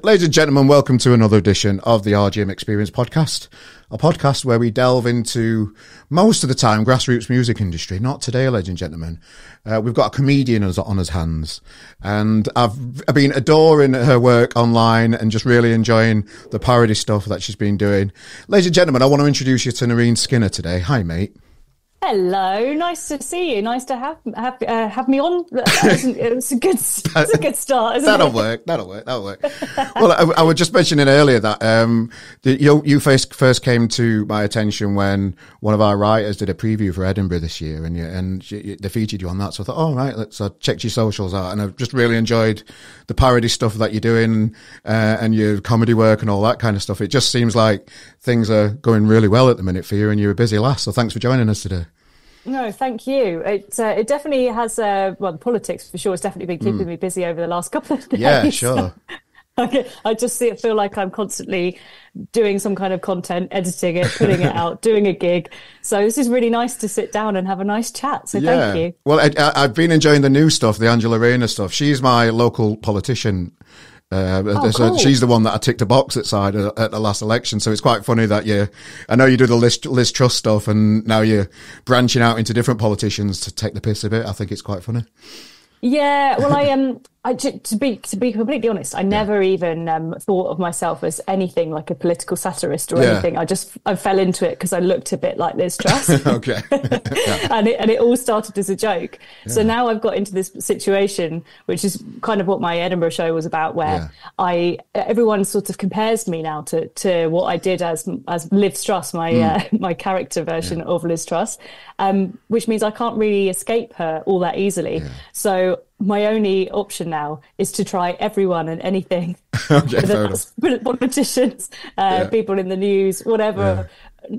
Ladies and gentlemen, welcome to another edition of the RGM Experience podcast, a podcast where we delve into, most of the time, grassroots music industry. Not today, ladies and gentlemen. We've got a comedian on his hands, and I've been adoring her work online and just really enjoying the parody stuff that she's been doing. Ladies and gentlemen, I want to introduce you to Nerine Skinner today. Hi, mate. Hello, nice to see you. Nice to have me on. It's a good start, isn't it? That'll work. Well, I was just mentioning earlier that you first came to my attention when one of our writers did a preview for Edinburgh this year, and they featured you on that. So I thought, all right, I checked your socials out, and I've just really enjoyed the parody stuff that you're doing and your comedy work and all that kind of stuff. It just seems like things are going really well at the minute for you, and you're a busy lass. So thanks for joining us today. No, thank you. It definitely has, the politics for sure has definitely been keeping me busy over the last couple of days. Yeah, sure. I just feel like I'm constantly doing some kind of content, editing it, putting it out, doing a gig. So this is really nice to sit down and have a nice chat. So thank you. Well, I've been enjoying the new stuff, the Angela Rayner stuff. She's my local politician. Cool. She's the one that I ticked a box at the last election. So it's quite funny that I know you do the Liz Truss stuff, and now you're branching out into different politicians to take the piss a bit. I think it's quite funny. Yeah, well, to be completely honest, I never even thought of myself as anything like a political satirist or anything. I fell into it because I looked a bit like Liz Truss. Okay. and it all started as a joke. Yeah. So now I've got into this situation, which is kind of what my Edinburgh show was about, where everyone sort of compares me now to what I did as Liz Truss, my character version of Liz Truss, which means I can't really escape her all that easily. Yeah. So my only option now is to try everyone and anything. Okay, politicians, people in the news, whatever,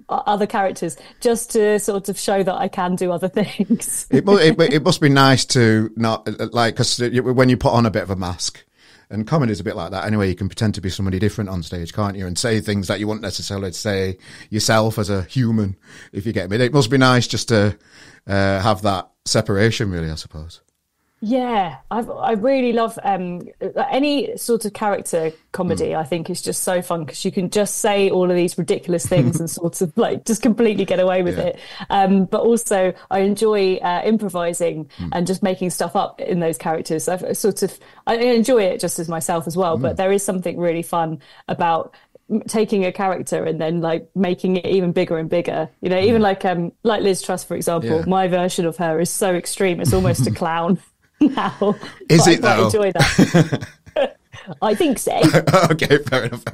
other characters, just to sort of show that I can do other things. It must be nice to not, like, because when you put on a bit of a mask, and comedy is a bit like that anyway, you can pretend to be somebody different on stage, can't you? And say things that you wouldn't necessarily say yourself as a human, if you get me. It must be nice just to have that separation, really, I suppose. Yeah, I really love any sort of character comedy. I think is just so fun because you can just say all of these ridiculous things and sort of like just completely get away with it. But also I enjoy improvising and just making stuff up in those characters. I enjoy it just as myself as well. But there is something really fun about taking a character and then like making it even bigger and bigger. You know, even like Liz Truss, for example. My version of her is so extreme; it's almost a clown. Now, is it though? I enjoy that. I think so. Okay, fair enough.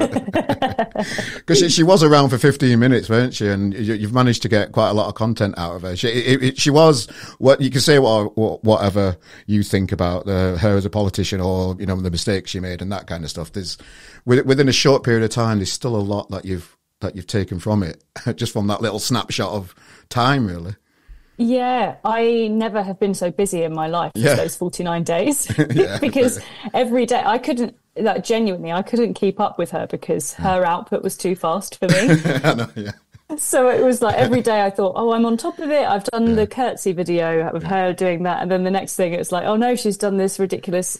Because she was around for 15 minutes, weren't she? And you've managed to get quite a lot of content out of her. She was what you can say, whatever you think about her as a politician, or the mistakes she made and that kind of stuff. There's within a short period of time, there's still a lot that you've taken from it, just from that little snapshot of time, really. Yeah, I never have been so busy in my life as those 49 days because every day I couldn't keep up with her because her output was too fast for me. I know, yeah. So it was like every day I thought, I'm on top of it. I've done the curtsy video of her doing that. And then the next thing it was like, oh no, she's done this ridiculous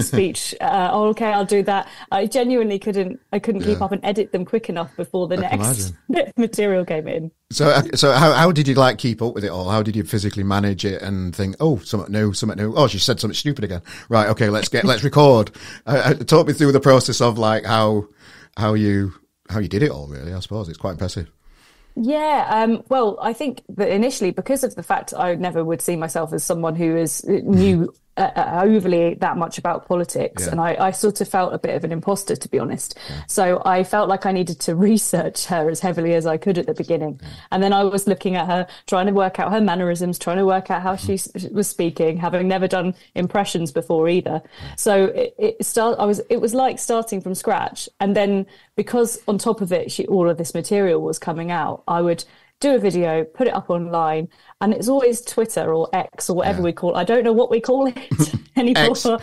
speech. Okay, I'll do that. I genuinely couldn't keep up and edit them quick enough before the next material came in. So how did you keep up with it all? How did you physically manage it and think, something new? Oh, she said something stupid again. Right. Okay. Let's record. Talk me through the process of like how you did it all, really. I suppose it's quite impressive. Yeah, well, I think that initially, because of the fact I never would see myself as someone who knew overly that much about politics, and I sort of felt a bit of an imposter, to be honest. So I felt like I needed to research her as heavily as I could at the beginning. And then I was looking at her, trying to work out her mannerisms, trying to work out how she was speaking, having never done impressions before either. So it was like starting from scratch. And then because on top of it, all of this material was coming out, I would do a video, put it up online, and it's always Twitter or X or whatever we call it. I don't know what we call it anymore.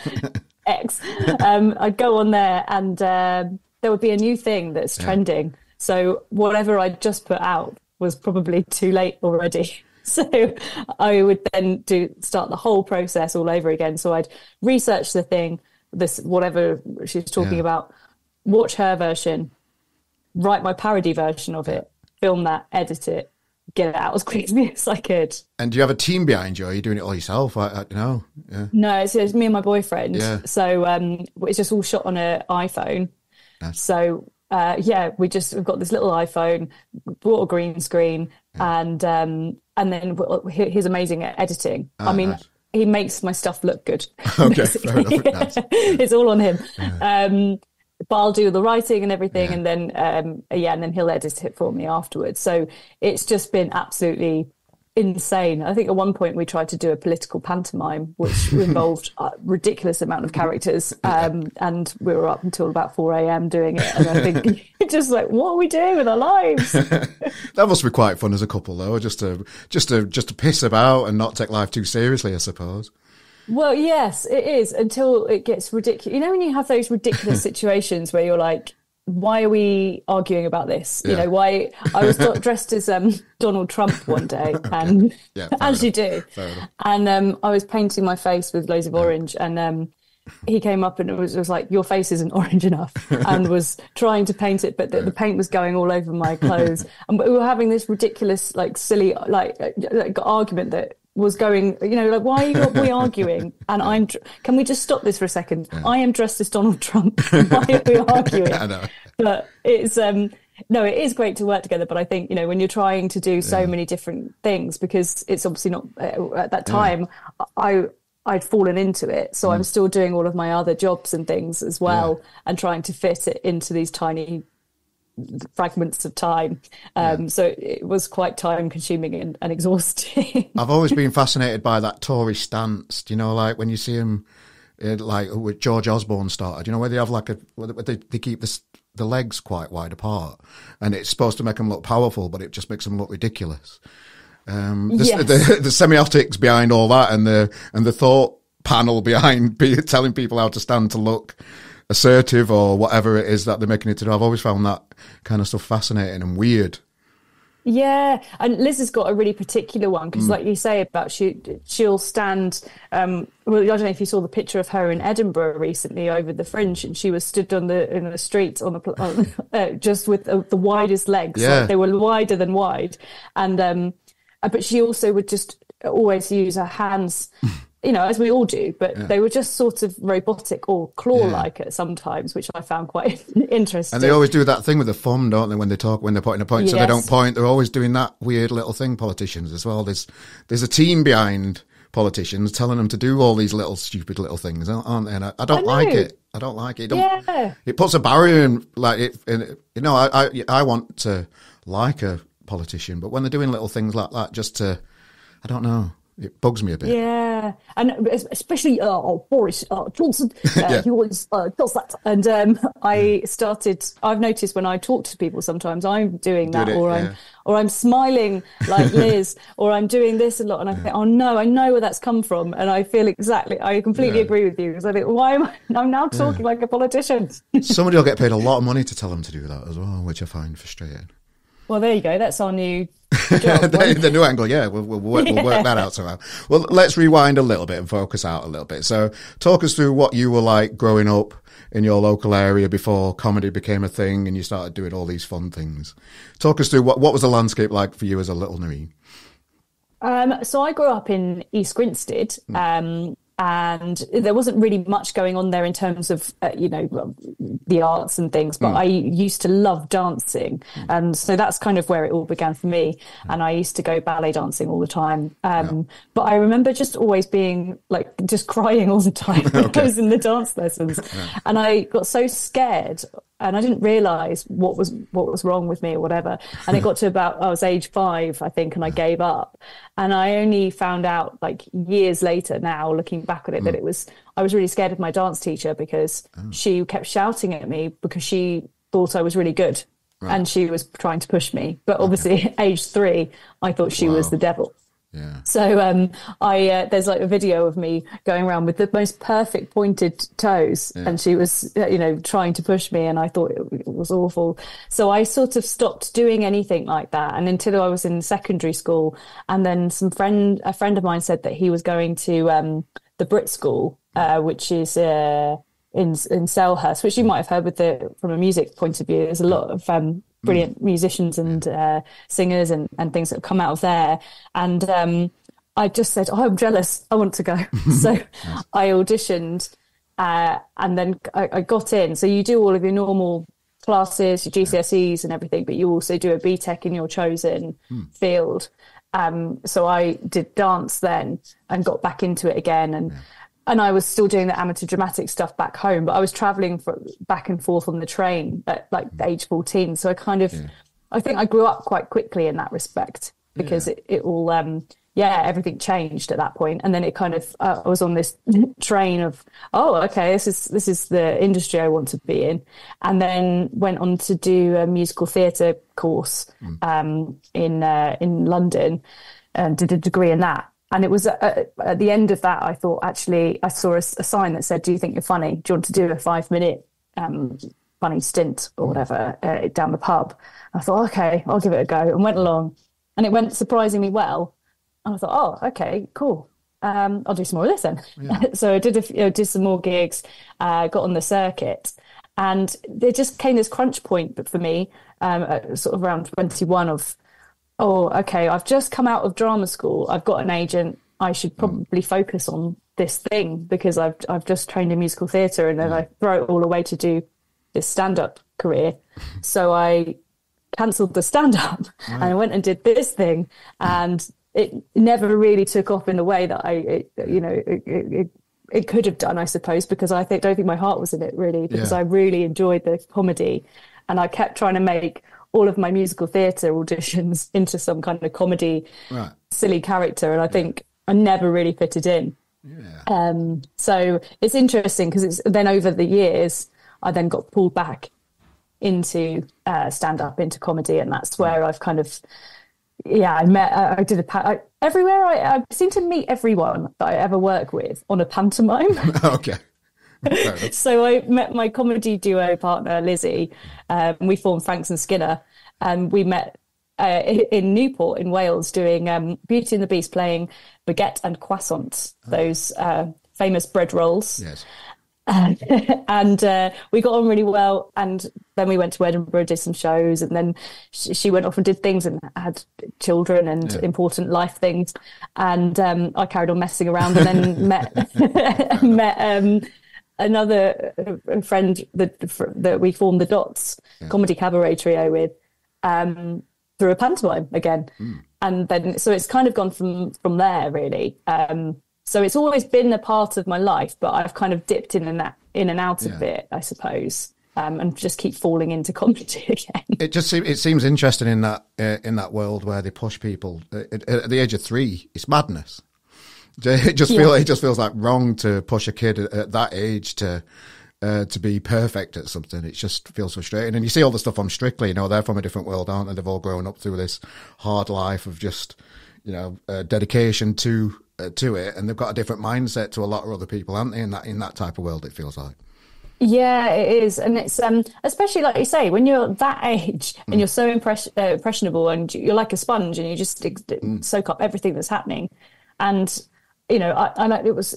X. I'd go on there and there would be a new thing that's trending. So whatever I'd just put out was probably too late already. So I would then start the whole process all over again. So I'd research the thing, this, whatever she's talking about, watch her version, write my parody version of it, film that, edit it, get it out as quickly as I could. And do you have a team behind you? Or are you doing it all yourself? No. Yeah. No, it's me and my boyfriend. Yeah. So it's just all shot on an iPhone. Nice. So we've got this little iPhone, bought a green screen, and then he's amazing at editing. Nice. He makes my stuff look good. Okay, fair enough. Nice. It's all on him. Yeah. But I'll do the writing and everything, and then and then he'll edit it for me afterwards. So it's just been absolutely insane. I think at one point we tried to do a political pantomime, which involved a ridiculous amount of characters, and we were up until about 4 a.m. doing it. And I think just like, what are we doing with our lives? That must be quite fun as a couple, though, just to piss about and not take life too seriously, I suppose. Well, yes, it is, until it gets ridiculous. You know, when you have those ridiculous situations where you're like, why are we arguing about this? You know, why I was dressed as Donald Trump one day, and as you do, and I was painting my face with loads of orange, and he came up and it was like, your face isn't orange enough, and was trying to paint it, but the paint was going all over my clothes, and we were having this ridiculous, like, silly, like argument that was going, you know, like, why are we arguing? And can we just stop this for a second? Yeah. I am dressed as Donald Trump. Why are we arguing? I know. But it's, no, it is great to work together. But I think, you know, when you're trying to do so many different things, because it's obviously not, at that time, I'd fallen into it. So I'm still doing all of my other jobs and things as well, and trying to fit it into these tiny fragments of time. So it was quite time consuming and exhausting. I've always been fascinated by that Tory stance, you know, like when you see him like with George Osborne started, you know, where they have like they keep the legs quite wide apart, and it's supposed to make them look powerful, but it just makes them look ridiculous. The semiotics behind all that, and the thought panel behind telling people how to stand to look assertive or whatever it is that they're making it to do. I've always found that kind of stuff fascinating and weird. Yeah, and Liz has got a really particular one, because like you say about she'll stand, well, I don't know if you saw the picture of her in Edinburgh recently over the Fringe, and she was stood in the street on the just with the widest legs. Like they were wider than wide, and but she also would just always use her hands, you know, as we all do, but they were just sort of robotic or claw-like at sometimes, which I found quite interesting. And they always do that thing with the thumb, don't they, when they're pointing a point, so they don't point. They're always doing that weird little thing, politicians as well. There's a team behind politicians telling them to do all these little stupid little things, aren't they? And I don't like it. I don't like it. It puts a barrier in, like, you know, I want to like a politician, but when they're doing little things like that, I don't know. It bugs me a bit. Yeah, and especially Boris Johnson, he always does that. And I've noticed when I talk to people, sometimes I'm doing that, or I'm smiling like Liz, or I'm doing this a lot, and I think, oh no, I know where that's come from, and I completely agree with you, because I think, I'm now talking like a politician. Somebody will get paid a lot of money to tell them to do that as well, which I find frustrating. Well, there you go. That's our new job. The new angle, we'll work that out somehow. Well, let's rewind a little bit and focus out a little bit. So talk us through what you were like growing up in your local area before comedy became a thing and you started doing all these fun things. Talk us through what was the landscape like for you as a little Nerine? So I grew up in East Grinstead, and there wasn't really much going on there in terms of, the arts and things, but I used to love dancing. And so that's kind of where it all began for me. And I used to go ballet dancing all the time. But I remember just always being like, just crying all the time when I was in the dance lessons. And I got so scared, and I didn't realise what was wrong with me or whatever. And it got to I was age 5, I think, and I gave up. And I only found out like years later now, looking back at it, that I was really scared of my dance teacher, because she kept shouting at me because she thought I was really good. Right. And she was trying to push me. But obviously at age 3, I thought she was the devil. Yeah. So there's like a video of me going around with the most perfect pointed toes, and she was trying to push me, and I thought it was awful. So I sort of stopped doing anything like that, and until I was in secondary school, and then a friend of mine said that he was going to the Brit School, which is in Selhurst, which you might have heard from a music point of view. There's a lot of brilliant musicians and singers and things that have come out of there. And I just said, oh, I'm jealous, I want to go. So I auditioned and then I got in. So you do all of your normal classes, your GCSEs and everything, but you also do a BTEC in your chosen field. So I did dance then and got back into it again. And I was still doing the amateur dramatic stuff back home, but I was traveling back and forth on the train at like age 14. So I kind of, I think I grew up quite quickly in that respect because it all, everything changed at that point. And then it kind of, I was on this train of, oh, okay, this is the industry I want to be in. And then went on to do a musical theatre course in London and did a degree in that. And it was at the end of that, I thought, actually, I saw a sign that said, do you think you're funny? Do you want to do a 5-minute funny stint or whatever down the pub? I thought, okay, I'll give it a go, and went along. And it went surprisingly well. And I thought, oh, okay, cool. I'll do some more of this then. Yeah. So I did some more gigs, got on the circuit. And there just came this crunch point for me, sort of around 21 of, oh, okay, I've just come out of drama school. I've got an agent. I should probably focus on this thing because I've just trained in musical theatre, and then I throw it all away to do this stand-up career. So I cancelled the stand-up and I went and did this thing, and it never really took off in the way that it could have done, I suppose, because I don't think my heart was in it really, because I really enjoyed the comedy, and I kept trying to make all of my musical theatre auditions into some kind of comedy, silly character. And I think I never really fitted in. Yeah. So it's interesting because it's then over the years, I then got pulled back into stand-up, into comedy. And that's where I've kind of, I seem to meet everyone that I ever work with on a pantomime. Okay. So I met my comedy duo partner, Lizzie. We formed Franks and Skinner, and we met in Newport in Wales doing Beauty and the Beast, playing baguette and croissants, those famous bread rolls. Yes. And we got on really well, and then we went to Edinburgh, did some shows, and then she went off and did things and had children and important life things, and I carried on messing around, and then met another friend that we formed the Dots comedy cabaret trio with through a pantomime again. And then so it's kind of gone from there really. So it's always been a part of my life, but I've kind of dipped in and out of it, I suppose, and just keep falling into comedy again. It seems interesting in that world where they push people at the age of 3. It's madness. It just feels like wrong to push a kid at that age to be perfect at something. It just feels frustrating. And you see all the stuff on Strictly, they're from a different world, aren't they? They've all grown up through this hard life of just, dedication to it, and they've got a different mindset to a lot of other people, aren't they? In that type of world, it feels like. Yeah, it is. And it's especially like you say, when you're that age and you're so impressionable and you're like a sponge and you just soak up everything that's happening. And I it was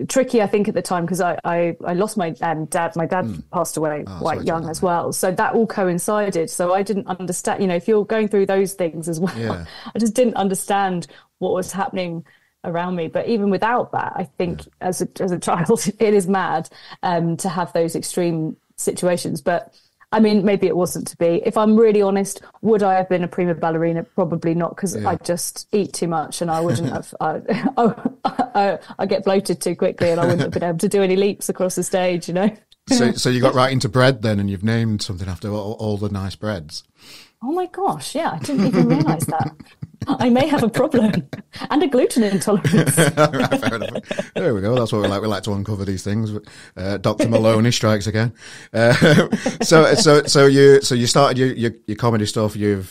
tricky, I think, at the time, because I lost my dad. My dad passed away quite young as well. So that all coincided. So I didn't understand, if you're going through those things as well, I just didn't understand what was happening around me. But even without that, I think as a child, it is mad to have those extreme situations. But I mean, maybe it wasn't to be. If I'm really honest, would I have been a prima ballerina? Probably not, because I just eat too much, and I wouldn't have. I get bloated too quickly, and I wouldn't have been able to do any leaps across the stage. So you got right into bread then, and you've named something after all the nice breads. Oh my gosh! Yeah, I didn't even realise that. I may have a problem and a gluten intolerance. Right, fair enough. There we go. That's what we like. We like to uncover these things. Dr. Maloney strikes again. So you started your comedy stuff. You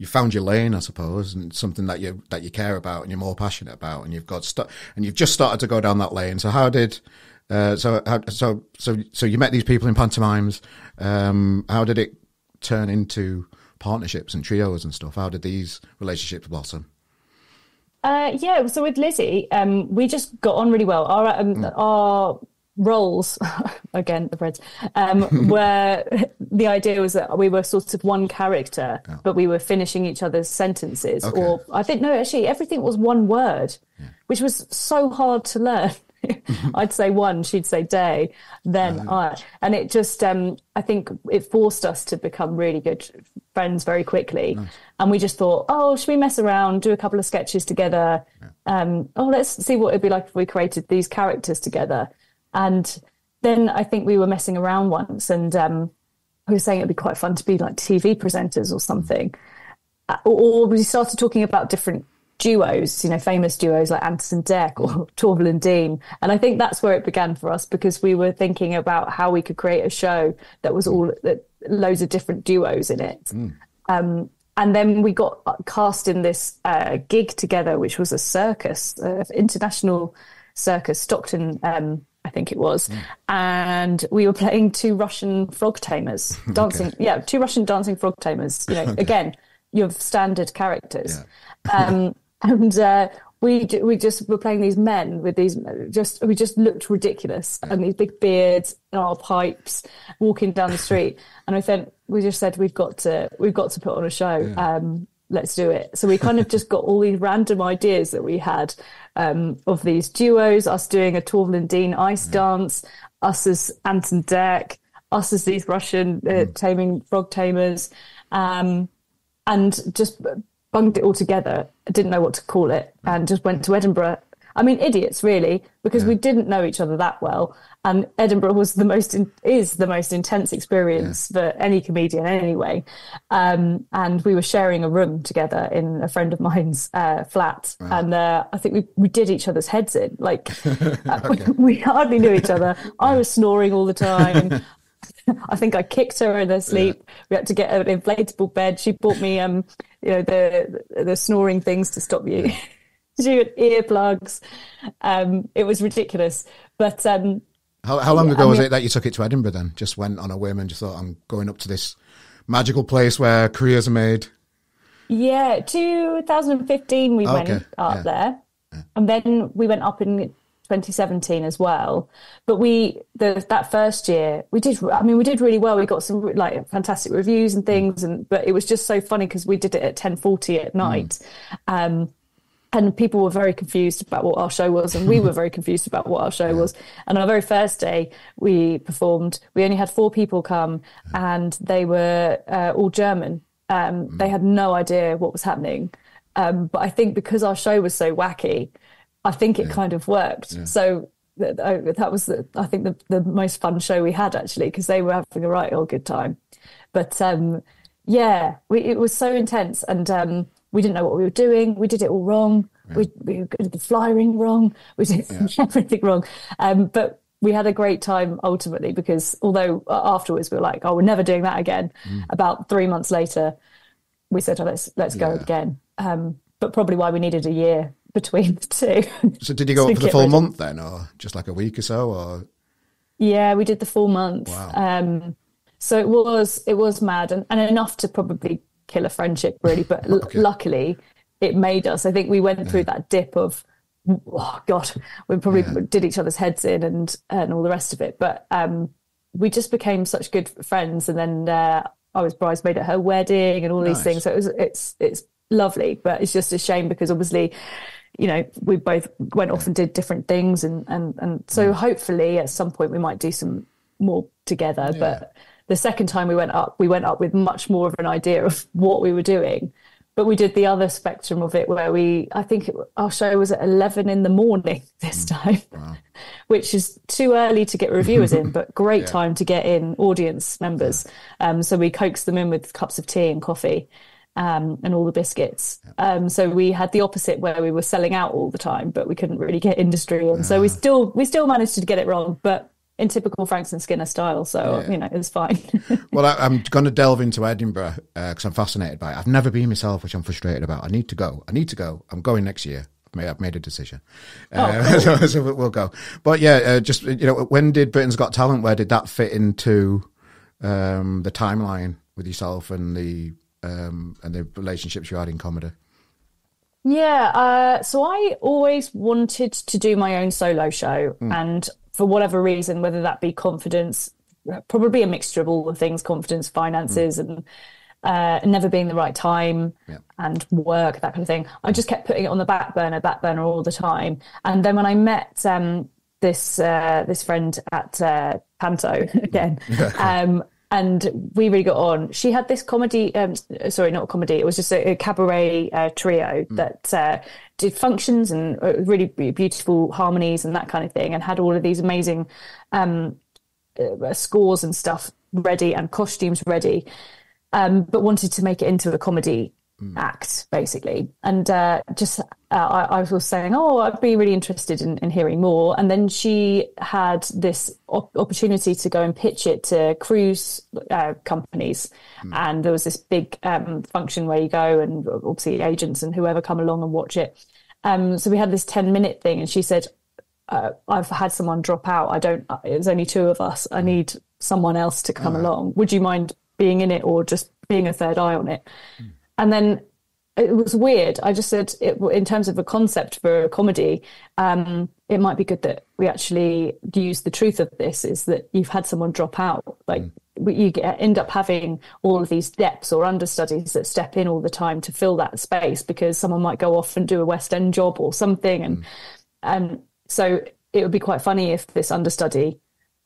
found your lane, I suppose, and something that you care about and you're more passionate about, and you've just started to go down that lane. So how did so you met these people in pantomimes? How did it turn into partnerships and trios and stuff? How did these relationships blossom? So with Lizzie, we just got on really well. Our roles, again, the Reds, where the idea was that we were sort of one character, but we were finishing each other's sentences. Okay. Or I think, no, actually, everything was one word, which was so hard to learn. I'd say one, she'd say day, then I. And it just, I think it forced us to become really good friends very quickly. Nice. And we just thought, oh, should we mess around, do a couple of sketches together? Let's see what it'd be like if we created these characters together. And then I think we were messing around once, and we were saying it'd be quite fun to be like TV presenters or something. Or we started talking about different duos, you know, famous duos like Ant and Dec or Torval and Dean. And I think that's where it began for us, because we were thinking about how we could create a show that was loads of different duos in it. And then we got cast in this gig together, which was a circus, international circus, Stockton, I think it was. And we were playing two Russian frog tamers, dancing. Okay. Yeah, two Russian dancing frog tamers. You know, again, your standard characters. Yeah. And we just were playing these men with these we just looked ridiculous, and these big beards and our pipes walking down the street. And we just said we've got to put on a show. Yeah. Let's do it. So we kind of just got all these random ideas that we had of these duos, us doing a Torval and Dean ice dance, us as Ant and Dec, us as these Russian taming frog tamers, and just bunged it all together. I didn't know what to call it, and just went to Edinburgh. I mean, idiots, really, because we didn't know each other that well. And Edinburgh was is the most intense experience for any comedian anyway. And we were sharing a room together in a friend of mine's flat. Wow. And I think we did each other's heads in. Like, we hardly knew each other. I was snoring all the time. I think I kicked her in her sleep. Yeah. We had to get an inflatable bed. She bought me, the snoring things to stop you. She had earplugs. It was ridiculous. But how long ago was it that you took it to Edinburgh then? Just went on a whim and just thought, I'm going up to this magical place where careers are made? Yeah, 2015 we went up there. Yeah. And then we went up in 2017 as well. But that first year we did really well. We got some like fantastic reviews and things, but it was just so funny because we did it at 10:40 at night. And people were very confused about what our show was, and we were very confused about what our show was. And our very first day we performed, we only had 4 people come, and they were all German. They had no idea what was happening. But I think because our show was so wacky, I think it kind of worked. Yeah. So that was, I think, the most fun show we had, actually, because they were having a right old good time. But it was so intense, and we didn't know what we were doing. We did it all wrong. Yeah. We did the fly ring wrong. We did everything wrong. But we had a great time ultimately, because although afterwards we were like, oh, we're never doing that again. About 3 months later, we said, oh, let's go again. But probably why we needed a year between the two. So did you go up for the full month then, or just like a week or so? Or yeah, we did the full month. Wow. So it was mad and enough to probably kill a friendship, really. But luckily, it made us. I think we went through that dip of, oh God, we probably did each other's heads in and all the rest of it. But we just became such good friends. And then I was bridesmaid at her wedding and all these things. So it's lovely, but it's just a shame because obviously, you know, we both went off and did different things, and so hopefully at some point we might do some more together. Yeah. But the second time we went up with much more of an idea of what we were doing. But we did the other spectrum of it where our show was at 11 in the morning this time, which is too early to get reviewers in, but great time to get in audience members. So we coaxed them in with cups of tea and coffee. And all the biscuits. So we had the opposite where we were selling out all the time, but we couldn't really get industry in. So we still managed to get it wrong, but in typical Franks and Skinner style. So, you know, it was fine. Well, I'm going to delve into Edinburgh because I'm fascinated by it. I've never been myself, which I'm frustrated about. I need to go. I'm going next year. I've made a decision. Cool. so we'll go. But just, you know, when did Britain's Got Talent, where did that fit into the timeline with yourself and the relationships you had in comedy? So I always wanted to do my own solo show, and for whatever reason, whether that be confidence, probably a mixture of all the things, confidence, finances, and never being the right time and work, that kind of thing. I just kept putting it on the back burner all the time. And then when I met this friend at Panto again, and we really got on. She had this comedy, sorry, not a comedy, it was just a cabaret trio that did functions and really beautiful harmonies and that kind of thing, and had all of these amazing scores and stuff ready and costumes ready, but wanted to make it into a comedy act, basically. And I was saying, I'd be really interested in hearing more. And then she had this opportunity to go and pitch it to cruise companies. And there was this big function where you go, and obviously agents and whoever come along and watch it. So we had this 10-minute thing, and she said, I've had someone drop out. There's only two of us. I need someone else to come along. Would you mind being in it, or just being a third eye on it? And then it was weird. I just said, in terms of a concept for a comedy, it might be good that we actually use the truth of this, is that you've had someone drop out. Like, you end up having all of these depths or understudies that step in all the time to fill that space, because someone might go off and do a West End job or something. And so it would be quite funny if this understudy,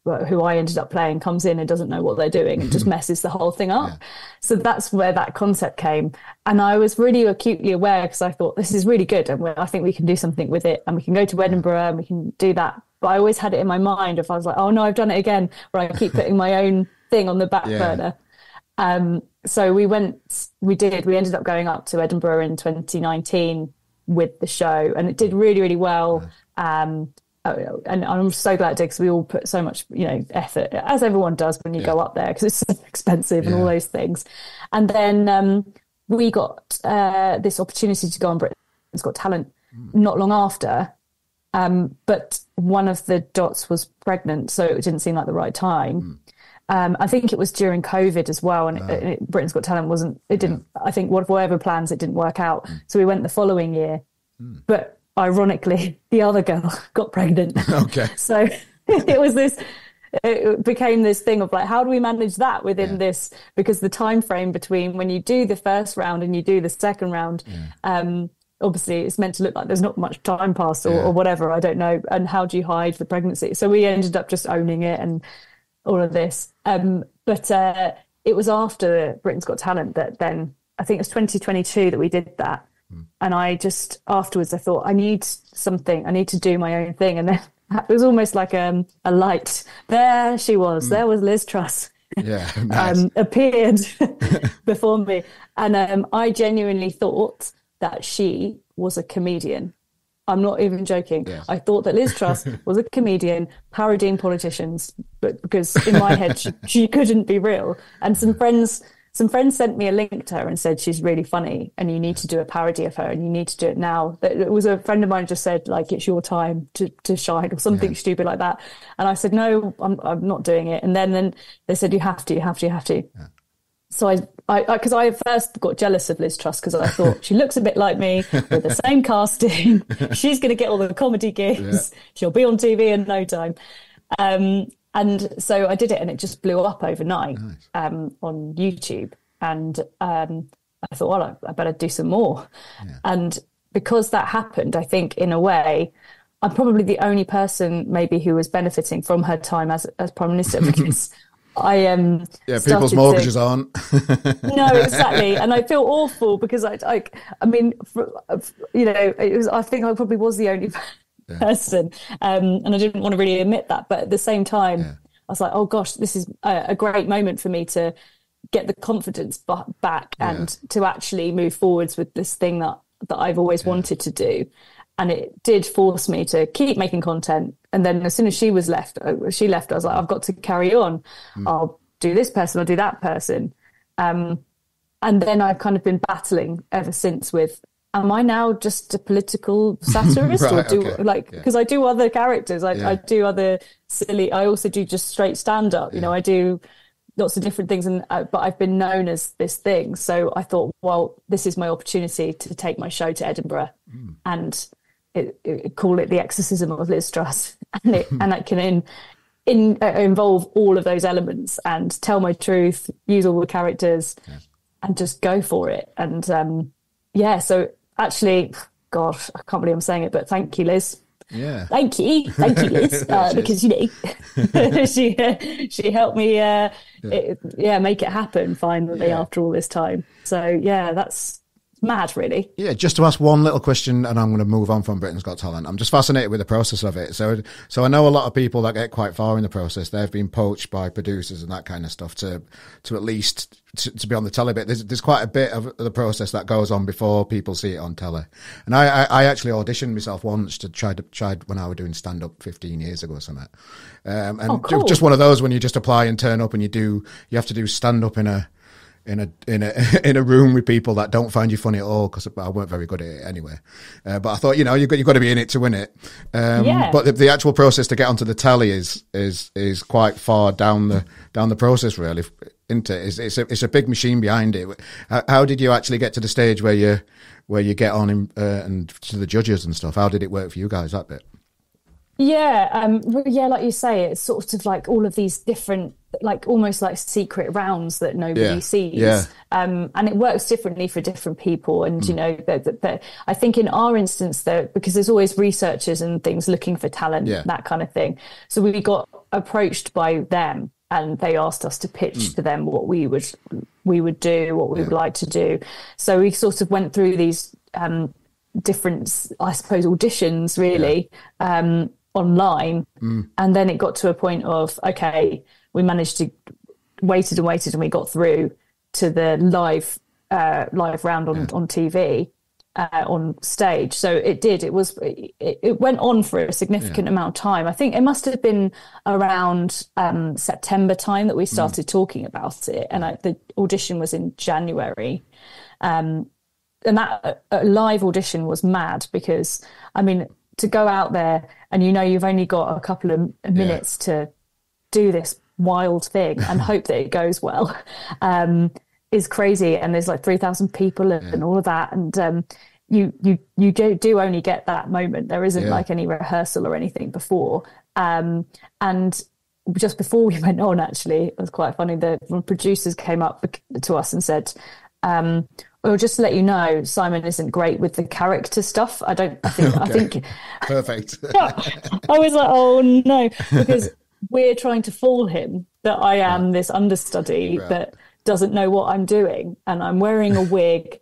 who I ended up playing, comes in and doesn't know what they're doing and just messes the whole thing up. So that's where that concept came. And I was really acutely aware, because I thought, this is really good, and I think we can do something with it, and we can go to Edinburgh and we can do that. But I always had it in my mind, if I was like, oh no, I've done it again, where I keep putting my own thing on the back burner. So we ended up going up to Edinburgh in 2019 with the show, and it did really, really well. And I'm so glad it did, because we all put so much, effort, as everyone does when you go up there, because it's so expensive and all those things. And then we got this opportunity to go on Britain's Got Talent not long after, but one of the dots was pregnant, so it didn't seem like the right time. I think it was during COVID as well, and Britain's Got Talent I think whatever plans, it didn't work out. So we went the following year. But ironically, the other girl got pregnant. Okay. So it became this thing of like, how do we manage that within this? Because the time frame between when you do the first round and you do the second round, obviously it's meant to look like there's not much time passed or whatever, I don't know. And how do you hide the pregnancy? So we ended up just owning it and all of this. But it was after Britain's Got Talent that then, I think it was 2022 that we did that. And I just, afterwards, I thought, I need something. I need to do my own thing. And then it was almost like a light. There she was. There was Liz Truss. Nice. Appeared before me. And I genuinely thought that she was a comedian. I'm not even joking. Yes. I thought that Liz Truss was a comedian parodying politicians, but because in my head, she couldn't be real. And some friends sent me a link to her and said, she's really funny and you need to do a parody of her and you need to do it now. It was a friend of mine just said, like, it's your time to shine or something stupid like that. And I said, no, I'm not doing it. And then they said, you have to. Yeah. So because I first got jealous of Liz Truss, because I thought, she looks a bit like me with the same casting. She's going to get all the comedy gigs. She'll be on TV in no time. And so I did it, and it just blew up overnight. Nice. On YouTube. And I thought, well, I better do some more. Yeah. And because that happened, I think in a way, I'm probably the only person maybe who was benefiting from her time as Prime Minister, because I people's mortgages aren't. No, exactly. And I feel awful because I mean, it was. I think I probably was the only person, and I didn't want to really admit that. But at the same time, I was like, oh gosh, this is a great moment for me to get the confidence back and to actually move forwards with this thing that I've always wanted to do. And it did force me to keep making content. And then as soon as she left, I was like, I've got to carry on. I'll do this person, I'll do that person. And then I've kind of been battling ever since with, am I now just a political satirist? Because I do other characters. I do other silly, I also do just straight stand-up. You know, I do lots of different things, but I've been known as this thing. So I thought, well, this is my opportunity to take my show to Edinburgh and call it the exorcism of Liz Truss, and it can involve all of those elements and tell my truth, use all the characters, and just go for it. And so actually, God, I can't believe I'm saying it, but thank you, Liz. Yeah, thank you, Liz, because she helped me make it happen finally after all this time. So that's mad, really. Yeah, just to ask one little question, and I'm going to move on from Britain's Got Talent. I'm just fascinated with the process of it. So I know a lot of people that get quite far in the process, they've been poached by producers and that kind of stuff to at least to be on the telly bit. There's quite a bit of the process that goes on before people see it on telly. And I actually auditioned myself once to try when I was doing stand up 15 years ago or something. Cool. Just one of those when you just apply and turn up and you have to do stand up in a room with people that don't find you funny at all, because I weren't very good at it anyway. But I thought, you've got to be in it to win it. But the actual process to get onto the telly is quite far down the process, really. Isn't it? It's a big machine behind it. How did you actually get to the stage where you get on and to the judges and stuff? How did it work for you guys, that bit? Like you say, it's sort of like all of these different, like almost like secret rounds that nobody sees. Yeah. And it works differently for different people. And, I think in our instance, though, because there's always researchers and things looking for talent, that kind of thing. So we got approached by them and they asked us to pitch to them what we would do, what we would like to do. So we sort of went through these different, I suppose, auditions, really, online, and then it got to a point of, okay, we managed to waited and we got through to the live round on TV, on stage. So it went on for a significant amount of time. I think it must have been around September time that we started talking about it, and the audition was in January. And that live audition was mad, because I mean, to go out there and you've only got a couple of minutes to do this wild thing and hope that it goes well, is crazy. And there's like 3,000 people and all of that, and you do only get that moment. There isn't like any rehearsal or anything before. And just before we went on, actually, it was quite funny. The producers came up to us and said, well, just to let you know, Simon isn't great with the character stuff. I think perfect. I was like, oh no, because we're trying to fool him that I am this understudy that doesn't know what I'm doing, and I'm wearing a wig.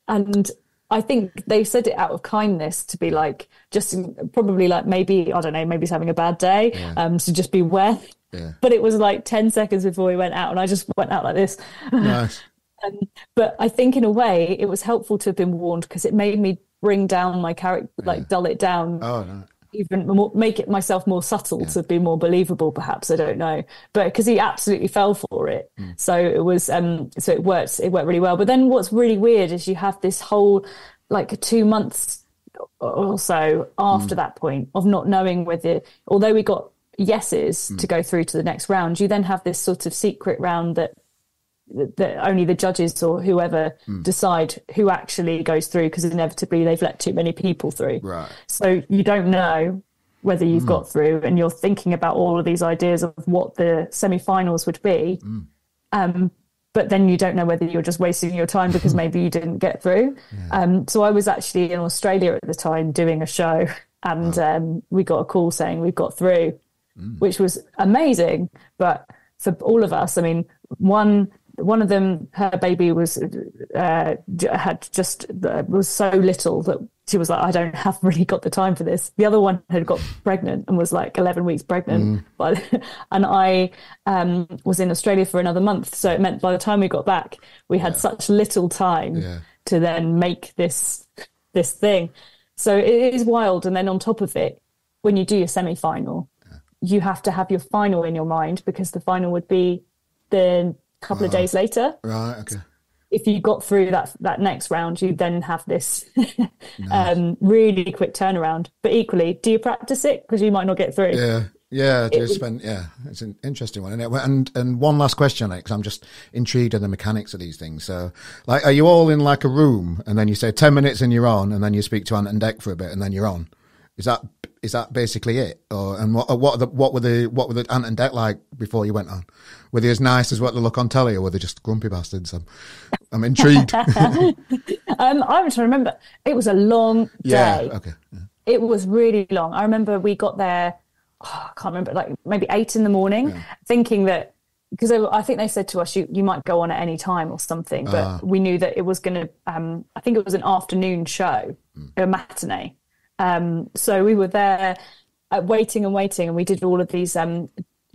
And I think they said it out of kindness to be like, just probably like, maybe, I don't know, maybe he's having a bad day. So just beware. Yeah. But it was like 10 seconds before we went out, and I just went out like this. Nice. But I think in a way it was helpful to have been warned, because it made me bring down my character, like dull it down, even more, make it myself more subtle to be more believable, perhaps. I don't know, but because he absolutely fell for it. So it was, so it worked really well. But then what's really weird is you have this whole like 2 months or so after that point of not knowing whether, although we got yeses to go through to the next round, you then have this sort of secret round that only the judges or whoever decide who actually goes through, because inevitably they've let too many people through. Right. So you don't know whether you've got through, and you're thinking about all of these ideas of what the semi-finals would be. But then you don't know whether you're just wasting your time because maybe you didn't get through. So I was actually in Australia at the time doing a show, and we got a call saying we've got through, which was amazing. But for all of us, I mean, one of them, her baby was so little that she was like, I don't have really got the time for this. The other one had got pregnant and was like 11 weeks pregnant. And I was in Australia for another month. So it meant by the time we got back, we had such little time to then make this thing. So it is wild. And then on top of it, when you do your semi-final, you have to have your final in your mind, because the final would be the couple of days later. Right, okay. If you got through that next round, you then have this really quick turnaround. But equally, do you practice it? Because you might not get through. It's an interesting one, isn't it? And one last question, because I'm just intrigued in the mechanics of these things. So, like, are you all in like a room, and then you say 10 minutes and you're on, and then you speak to Ant and Dec for a bit, and then you're on? Is that basically it? And what were the Ant and Dec like before you went on? Were they as nice as what they look on telly, or were they just grumpy bastards? I'm intrigued. I'm trying to remember. It was a long day. Yeah, okay. Yeah. It was really long. I remember we got there, I can't remember, like maybe 8 a.m, thinking that, because I think they said to us, you might go on at any time or something, but we knew that it was going to, I think it was an afternoon show, a matinee. So we were there waiting, and we did all of these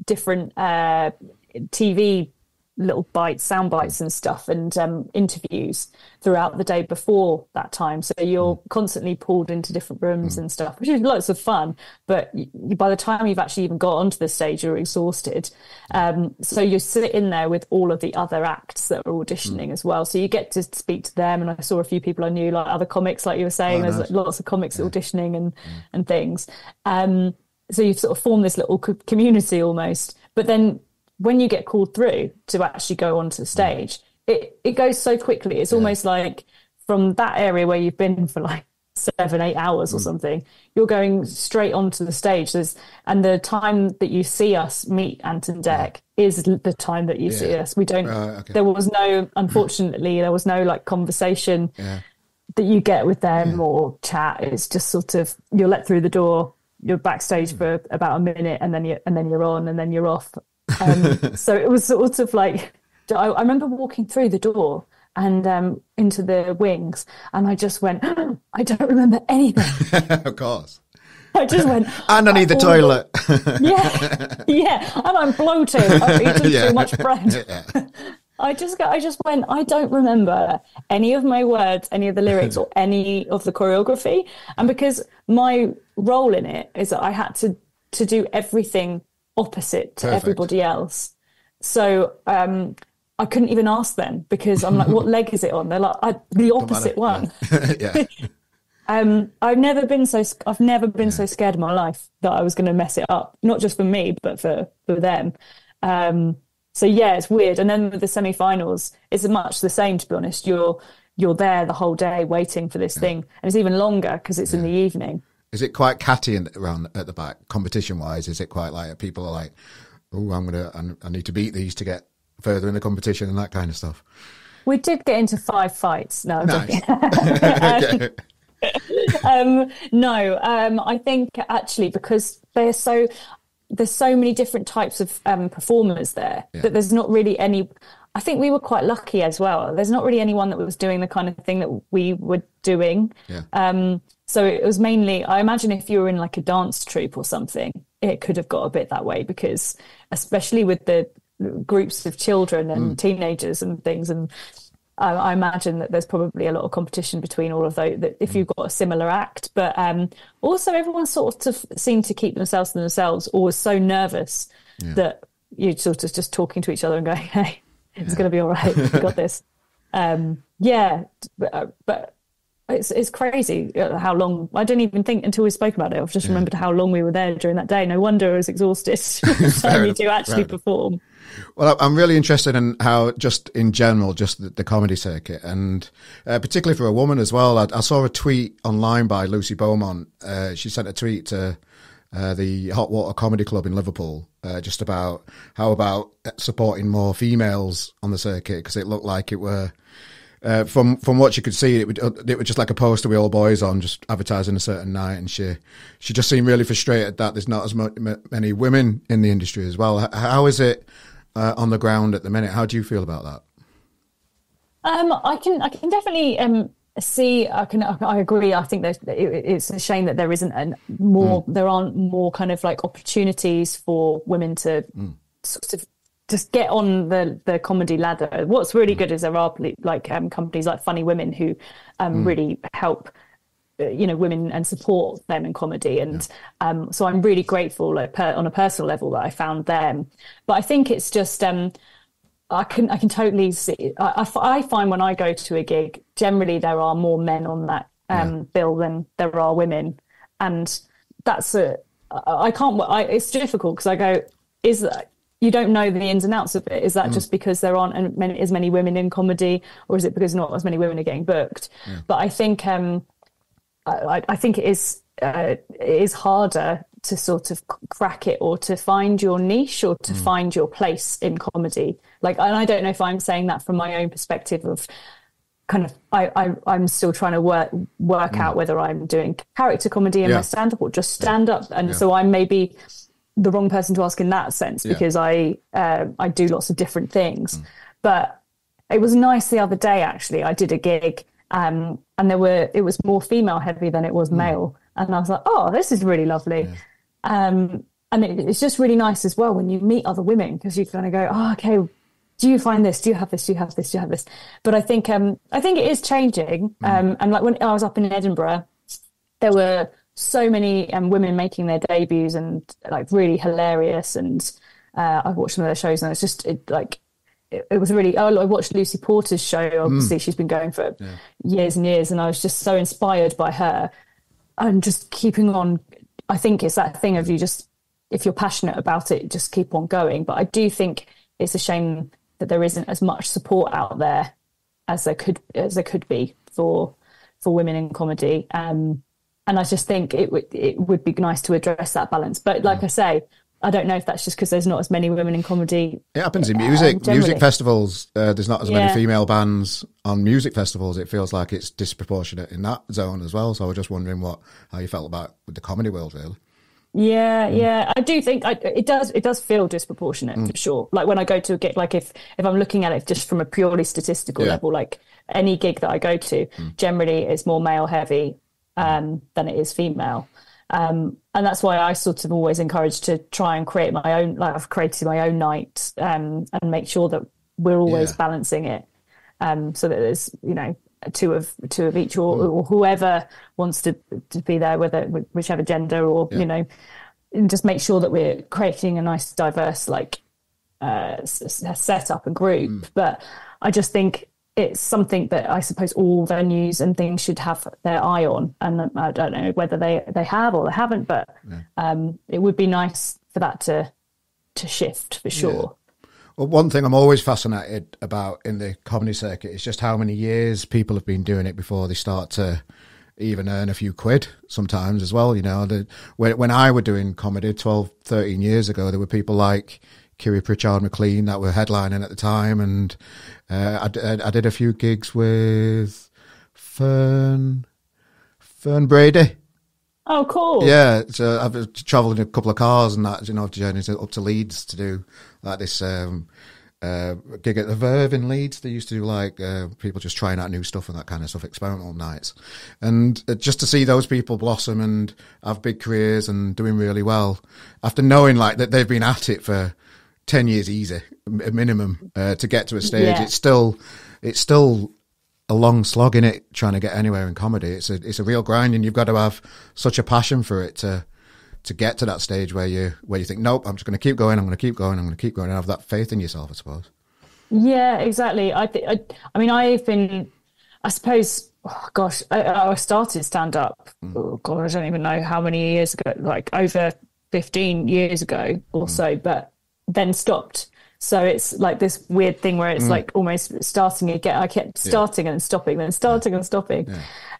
different TV little bites, sound bites and stuff, and interviews throughout the day before that time. So you're constantly pulled into different rooms and stuff, which is lots of fun. But by the time you've actually even got onto the stage, you're exhausted. So you sit in there with all of the other acts that are auditioning as well. So you get to speak to them. And I saw a few people I knew, like other comics, like you were saying. There's lots of comics auditioning and things. So you sort of form this little community almost. But then when you get called through to actually go onto the stage, it goes so quickly. It's almost like from that area where you've been for like 7-8 hours or something, you're going straight onto the stage. And the time that you see us meet Ant and Dec is the time that you see us. We don't, there was no, unfortunately, there was no like conversation that you get with them or chat. It's just sort of, you're let through the door, you're backstage for about a minute, and then you're on, and then you're off. So it was sort of like, I remember walking through the door and into the wings, and I just went, I don't remember anything. Of course. I just went, and I need the toilet. And I'm bloated. I've eaten too much bread. I just went, I don't remember any of my words, any of the lyrics, or any of the choreography. And because my role in it is that I had to do everything opposite to everybody else. So I couldn't even ask them, because I'm like, what leg is it on? They're like, the opposite one. I've never been so scared in my life that I was going to mess it up, not just for me, but for them. So yeah, it's weird. And then with the semi-finals, it's much the same, to be honest. You're there the whole day waiting for this thing, and it's even longer because it's in the evening. Is it quite catty around at the back, competition-wise? Is it quite like people are like, oh, I need to beat these to get further in the competition and that kind of stuff? We did get into 5 fights. No, I'm joking. I think actually because there's so many different types of performers there that there's not really any. I think we were quite lucky as well. There's not really anyone that was doing the kind of thing that we were doing. So it was mainly, I imagine if you were in like a dance troupe or something, it could have got a bit that way, because especially with the groups of children and teenagers and things, and I imagine that there's probably a lot of competition between all of those, that if you've got a similar act. But also everyone sort of seemed to keep themselves to themselves, or was so nervous that you're sort of just talking to each other and going, hey, it's going to be all right. We got this. But it's crazy how long. I didn't even think until we spoke about it. I've just remembered how long we were there during that day. No wonder I was exhausted. So we do actually perform. Well, I'm really interested in how, just in general, just the comedy circuit, and particularly for a woman as well. I saw a tweet online by Lucy Beaumont. She sent a tweet to the Hot Water Comedy Club in Liverpool, just about how about supporting more females on the circuit, because it looked like it were, from what you could see, it was just like a poster with all boys on, just advertising a certain night, and she just seemed really frustrated that there's not as many women in the industry as well. How is it on the ground at the minute? How do you feel about that? I can definitely see. I agree. I think that it's a shame that there isn't there aren't more kind of like opportunities for women to sort of just get on the comedy ladder. What's really good is there are like companies like Funny Women who really help women and support them in comedy, and so I'm really grateful, like on a personal level, that I found them. But I think it's just I can totally see. I find when I go to a gig, generally there are more men on that bill than there are women, and that's it's difficult, because I go, is that, you don't know the ins and outs of it. Is that just because there aren't as many women in comedy, or is it because not as many women are getting booked? But I think I think it is it is harder to sort of crack it, or to find your niche, or to find your place in comedy. Like, and I don't know if I'm saying that from my own perspective of kind of, I'm still trying to work out whether I'm doing character comedy in my stand-up or just stand-up. And so I'm maybe the wrong person to ask in that sense, because I do lots of different things. But it was nice the other day, actually. I did a gig, and it was more female heavy than it was male. And I was like, oh, this is really lovely. And it's just really nice as well when you meet other women, because you kind of go, oh, okay, do you find this? Do you have this? Do you have this? Do you have this? But I think it is changing. And like when I was up in Edinburgh, there were so many women making their debuts, and like really hilarious. And I watched some of their shows, and it's just it was really. I watched Lucy Porter's show. Obviously, she's been going for years and years, and I was just so inspired by her. And just keeping on. I think it's that thing of you just, if you're passionate about it, just keep on going. But I do think it's a shame that there isn't as much support out there as there could be for women in comedy. And I just think it would be nice to address that balance. But like I say, I don't know if that's just because there's not as many women in comedy. It happens in music. Music festivals, there's not as many female bands on music festivals. It feels like it's disproportionate in that zone as well. So I was just wondering how you felt about with the comedy world, really. Yeah. I do think it does feel disproportionate for sure. Like when I go to a gig, like if I'm looking at it just from a purely statistical level, like any gig that I go to, generally it's more male heavy than it is female. And that's why I sort of always encourage to try and create my own, like I've created my own night, and make sure that we're always balancing it, so that there's, two of each, or whoever wants to be there, whichever gender, or, and just make sure that we're creating a nice, diverse, setup and group. But I just think it's something that I suppose all venues and things should have their eye on. And I don't know whether they have or they haven't, but it would be nice for that to shift for sure. Yeah. Well, one thing I'm always fascinated about in the comedy circuit is just how many years people have been doing it before they start to even earn a few quid sometimes as well. When I were doing comedy 12, 13 years ago, there were people like Kiri Pritchard McLean that were headlining at the time, and I did a few gigs with Fern Brady. Oh, cool! Yeah, so I've travelled in a couple of cars and that, journeys up to Leeds to do like this gig at the Verve in Leeds. They used to do people just trying out new stuff and that kind of stuff, experimental nights, and just to see those people blossom and have big careers and doing really well after knowing that they've been at it for 10 years easy, a minimum, to get to a stage. Yeah. It's still a long slog in it, trying to get anywhere in comedy. It's a real grind, and you've got to have such a passion for it to get to that stage where you think, nope, I'm just going to keep going. I'm going to keep going. I'm going to keep going, and have that faith in yourself, I suppose. Yeah, exactly. I started stand up. Oh God, I don't even know how many years ago, like over 15 years ago or so, but then stopped. So it's like this weird thing where it's like almost starting again. I kept starting and stopping, then starting and stopping.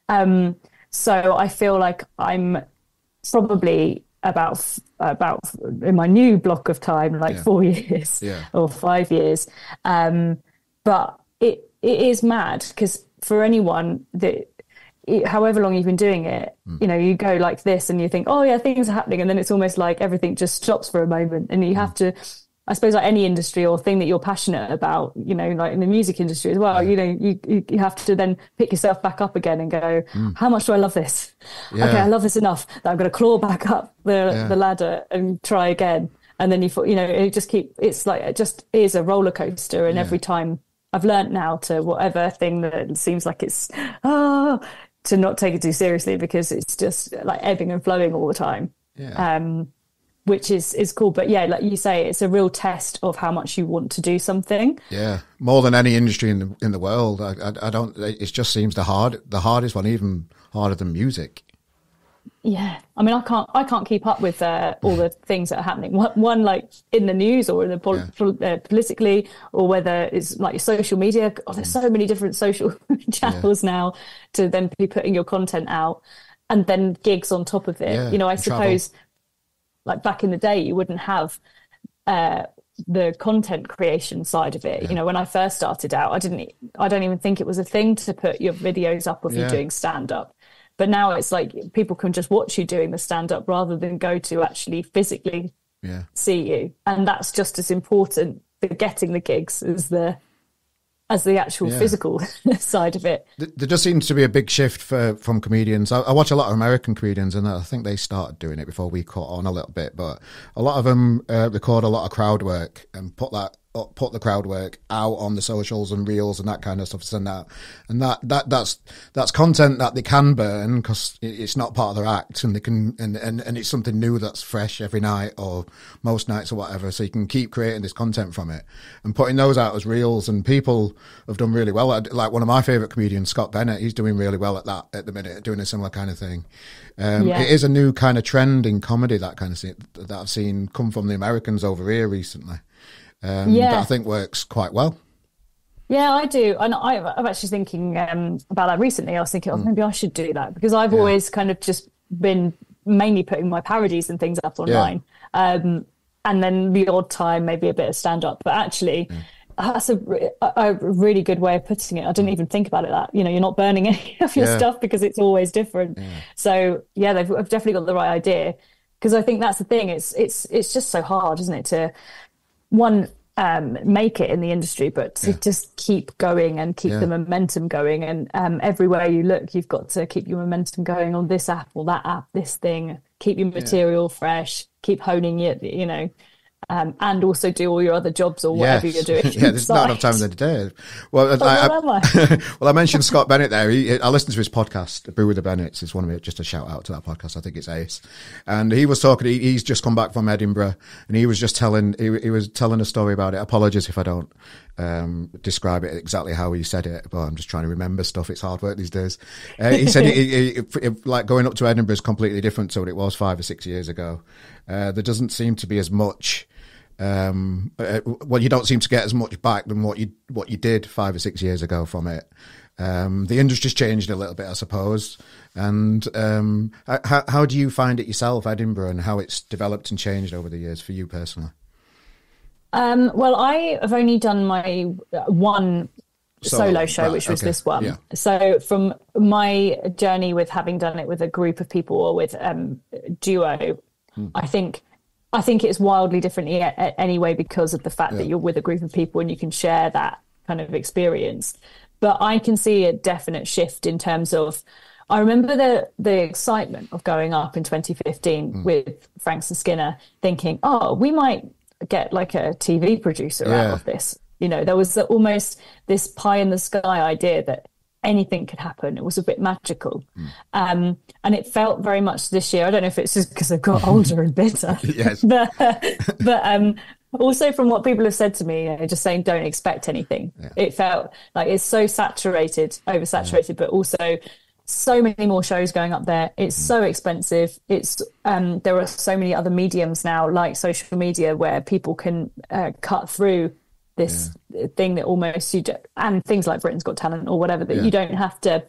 Yeah. So I feel like I'm probably about in my new block of time, 4 years or 5 years. But it is mad, because for anyone that, however long you've been doing it, you go like this and you think, oh yeah, things are happening, and then it's almost like everything just stops for a moment, and you have to, I suppose, like any industry or thing that you're passionate about, like in the music industry as well, you have to then pick yourself back up again and go, how much do I love this? Okay, I love this enough that I'm going to claw back up the ladder and try again. And then it just is a roller coaster, and every time I've learned now to whatever thing that seems like it's to not take it too seriously, because it's just like ebbing and flowing all the time. Which is cool. But yeah, like you say, it's a real test of how much you want to do something. Yeah, more than any industry in the world. I don't. It just seems the hardest one, even harder than music. Yeah, I mean, I can't keep up with all the things that are happening. One like in the news or in the politically, or whether it's like your social media. Oh, there's so many different social channels now to then be putting your content out. and then gigs on top of it. Yeah, You know, I and suppose travel. like back in the day, you wouldn't have the content creation side of it. Yeah. You know, when I first started out, I don't even think it was a thing to put your videos up of you doing stand up. But now it's like people can just watch you doing the stand up rather than go to actually physically see you. And that's just as important for getting the gigs as the actual physical side of it. There does seem to be a big shift from comedians. I watch a lot of American comedians, and I think they started doing it before we caught on a little bit. But a lot of them record a lot of crowd work and put the crowd work out on the socials and reels and that kind of stuff. And that's content that they can burn because it's not part of their act, and they can and it's something new that's fresh every night or most nights or whatever. So you can keep creating this content from it and putting those out as reels. And people have done really well. Like one of my favourite comedians, Scott Bennett, he's doing really well at that at the minute, doing a similar kind of thing. It is a new kind of trend in comedy, that kind of thing that I've seen come from the Americans over here recently. That I think works quite well. Yeah, I do. And I'm actually thinking about that recently. I was thinking, maybe I should do that because I've always kind of just been mainly putting my parodies and things up online. And then the odd time, maybe a bit of stand up. But actually, that's a really good way of putting it. I didn't even think about it that, you know, you're not burning any of your stuff because it's always different. So, they've definitely got the right idea because I think that's the thing. It's just so hard, isn't it, to make it in the industry, but to just keep going and keep the momentum going. And everywhere you look, you've got to keep your momentum going on this app or that app, this thing, keep your material fresh, keep honing it, you know, and also do all your other jobs or whatever you're doing. There's not enough time in the day. Well, I mentioned Scott Bennett there. I listened to his podcast, Brew with the Bennetts. It's one of it. Just a shout out to that podcast. I think it's ace. And he was talking. He's just come back from Edinburgh, and he was just telling. He was telling a story about it. Apologies if I don't describe it exactly how he said it, but I'm just trying to remember stuff. It's hard work these days. He said like going up to Edinburgh is completely different to what it was 5 or 6 years ago. There doesn't seem to be as much. You don't seem to get as much back than what you did 5 or 6 years ago from it. The industry's changed a little bit, I suppose. And how do you find it yourself, Edinburgh, and how it's developed and changed over the years for you personally? Well, I have only done my one solo show, which was this one. Yeah. So from my journey with having done it with a group of people or with duo, I think it's wildly different anyway because of the fact that you're with a group of people and you can share that kind of experience. But I can see a definite shift in terms of, I remember the excitement of going up in 2015 with Franks and Skinner thinking, oh, we might get like a TV producer out of this. You know, there was almost this pie in the sky idea that anything could happen. It was a bit magical. And it felt very much this year. I don't know if it's just because I've got older and bitter. Yes. But also from what people have said to me, just saying don't expect anything. It felt like it's so oversaturated, but also so many more shows going up there. It's so expensive. It's there are so many other mediums now, like social media, where people can cut through this thing that almost and things like Britain's Got Talent or whatever, that you don't have to